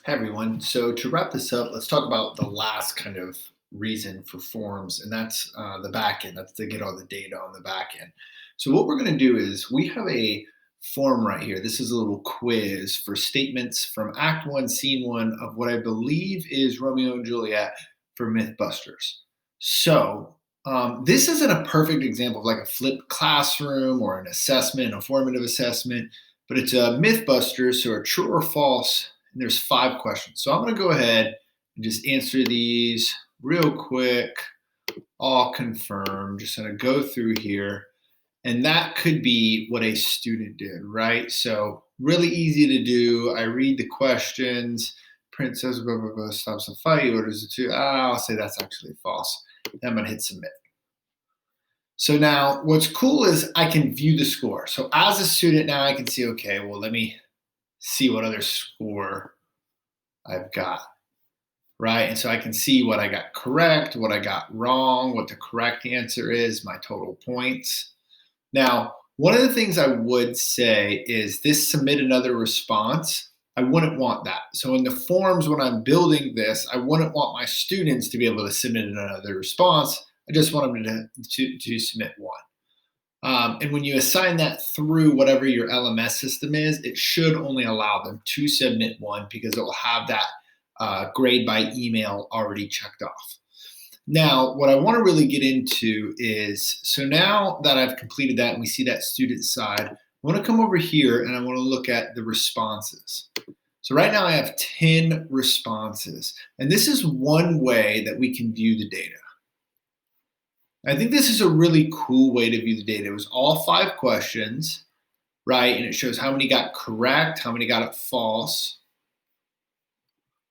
Hi, everyone. So to wrap this up, let's talk about the last kind of reason for forms, and that's the backend. That's to get all the data on the backend. So what we're going to do is we have a form right here. This is a little quiz for statements from Act One, Scene One of what I believe is Romeo and Juliet for Mythbusters. So this isn't a perfect example of like a flipped classroom or an assessment, a formative assessment, but it's a Mythbusters, so a true or false, and there's 5 questions. So I'm going to go ahead and just answer these real quick, all confirm. Just going to go through here. And that could be what a student did, right? So really easy to do. I read the questions. Princess blah, blah, blah, stops a fight, orders it to. I'll say that's actually false. Then I'm going to hit submit. So now what's cool is I can view the score. So as a student now I can see, okay, well, let me see what other score I've got, right? And so I can see what I got correct, what I got wrong, what the correct answer is, my total points. Now, one of the things I would say is this submit another response. I wouldn't want that. So in the forms, when I'm building this, I wouldn't want my students to be able to submit another response. I just want them to submit one. And when you assign that through whatever your LMS system is, it should only allow them to submit one because it will have that grade by email already checked off. Now, what I want to really get into is, so now that I've completed that and we see that student side, I want to come over here and I want to look at the responses. So right now I have 10 responses, and this is one way that we can view the data. I think this is a really cool way to view the data. It was all 5 questions, right? And it shows how many got correct, how many got it false,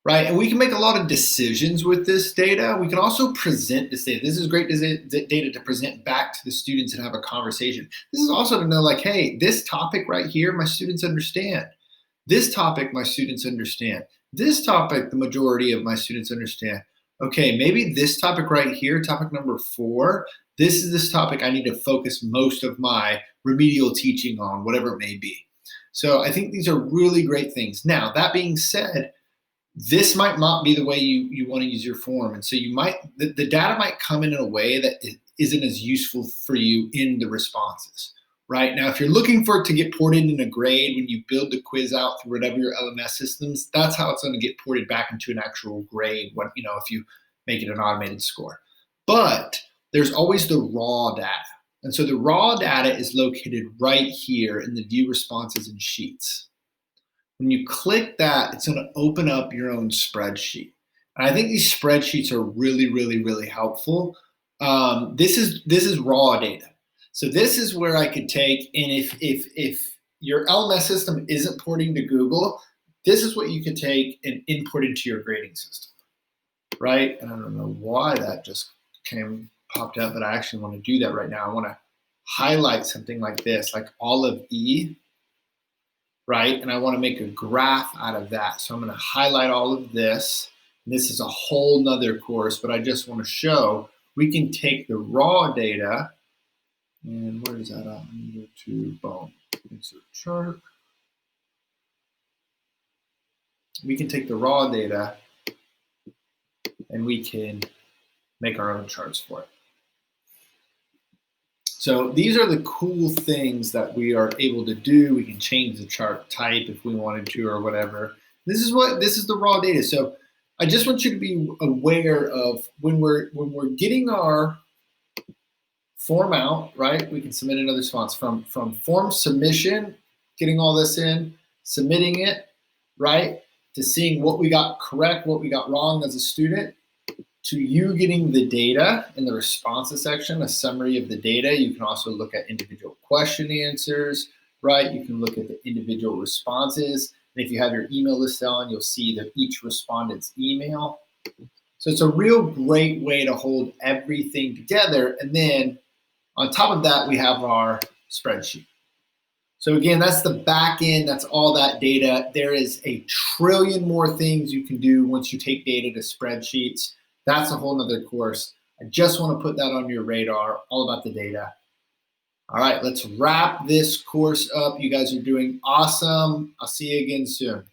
right? And we can make a lot of decisions with this data. We can also present this data. This is great data to present back to the students and have a conversation. This is also to know like, hey, this topic right here, my students understand. This topic, my students understand. This topic, the majority of my students understand. Okay, maybe this topic right here, topic number 4, this is this topic I need to focus most of my remedial teaching on, whatever it may be. So I think these are really great things. Now, that being said, this might not be the way you want to use your form. And so you might, the data might come in a way that isn't as useful for you in the responses. Right now, if you're looking for it to get ported in a grade when you build the quiz out through whatever your LMS systems, that's how it's going to get ported back into an actual grade. When if you make it an automated score, but there's always the raw data, and so the raw data is located right here in the view responses and sheets. When you click that, it's going to open up your own spreadsheet, and I think these spreadsheets are really, really, really helpful. This is raw data. So this is where I could take, and if your LMS system isn't porting to Google, this is what you could take and import into your grading system, right? And I don't know why that just popped up, but I actually want to do that right now. I want to highlight something like this, like all of E, right? And I want to make a graph out of that. So I'm going to highlight all of this. And this is a whole nother course, but I just want to show we can take the raw data. And where is that at? I'm going to go to boom, insert chart. We can take the raw data and we can make our own charts for it. So these are the cool things that we are able to do. We can change the chart type if we wanted to or whatever. This is the raw data. So I just want you to be aware of when we're getting our form out, right? We can submit another response from form submission, getting all this in, submitting it, right? To seeing what we got correct, what we got wrong as a student, to you getting the data in the responses section, a summary of the data. You can also look at individual question answers, right? You can look at the individual responses. And if you have your email list on, you'll see that each respondent's email. So it's a real great way to hold everything together. And then on top of that, we have our spreadsheet. So again, that's the back end, that's all that data. There is a trillion more things you can do once you take data to spreadsheets. That's a whole nother course. I just want to put that on your radar, all about the data. All right, let's wrap this course up. You guys are doing awesome. I'll see you again soon.